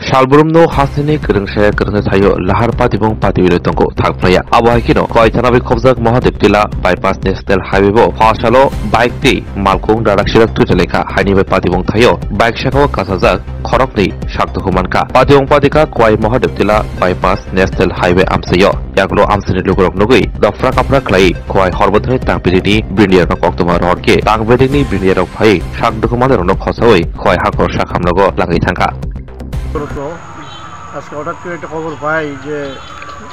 Salburumno hasini kerengse kerengse thayo lahar patibong patibilo tongko thakpraya abahikino koitanabi khobjak Mahadev Tila bypass national highway bo phasalo bike ti malkung darak sirak tuiteleka hainibai patibong thayo bike shakao kasajak khorokni sakto humanka patibong patika koi Mahadev Tila bypass national highway amsayo yaklo amsini lukorok nugui dafra kapra klai koi horbodhai tangpidini brindiar no koktoma rodke tangbedini brindiar phai sakdo humaner no khosawai koi hakor sakhamlogo langai thangka আজকে হঠাৎ করে একটা খবর পাই যে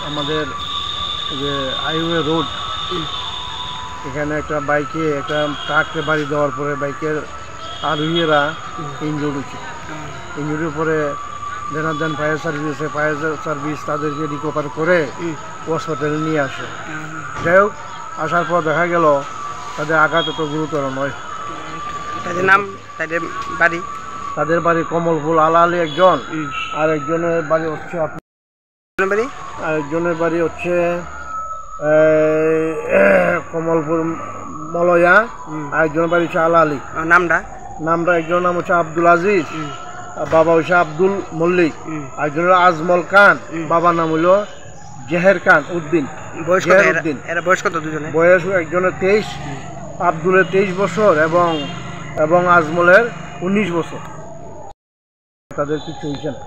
আমাদের যে highway road এখানে একটা বাইকে একটা ট্রাককে বাড়ি দেওয়ার পরে বাইকের আরোহীরা ইনজুর্ড হচ্ছে। ইনজুরির পরে দেনাদান ফায়ার সার্ভিস তাদেরকে রিকভার করে হসপিটালে নিয়ে আসে। যাই হোক, আসার পর দেখা গেল তাদের আঘাত এত গুরুতর নয়। তাদের নাম, তাদের বাড়ি? তাদের বাড়ি কমলপুর আলালি একজন, আর একজনের বাড়ি হচ্ছে কমলপুর মলয়া, আর একজনের বাড়ি হচ্ছে আলালি। নামটা একজনের নাম হচ্ছে আব্দুল আজিজ, বাবা হচ্ছে আব্দুল মল্লিক, একজনের আজমল খান, বাবার নাম হলো জেহের খান উদ্দিন। বয়স একজনের 23, আব্দুলের 23 বছর এবং আজমলের 19 বছর। তাদের কিছু হয়েছে না।